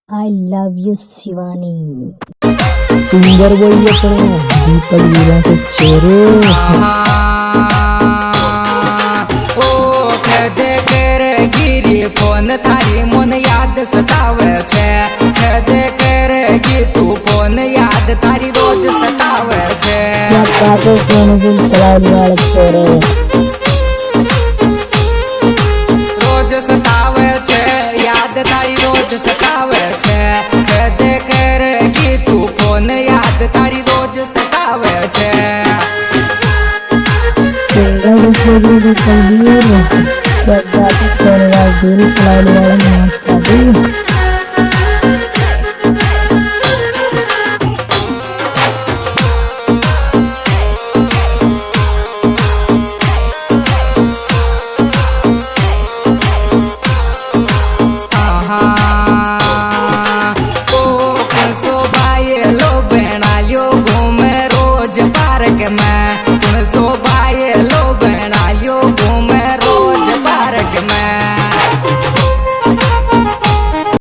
I love you Shivani. Singer वही अपने दीपक वीरा के चेहरे। ओ खदे कर गिरी फोन थारी मन याद सतावे छे। खदे कर गी तू फोन याद तारी रोज सतावे छे। क्या बात है सोनू दिल चलाने वाले चेहरे। रोज सतावे छे याद तारी रोज सतावे छे। खदे कर गी तू फोन याद तारी रोज सतावे छे। सिंगर से तस्वीर क्या बात है सोनू दिल चलाने वाले नाचता भी। पार्क में 100 बाय लो बहना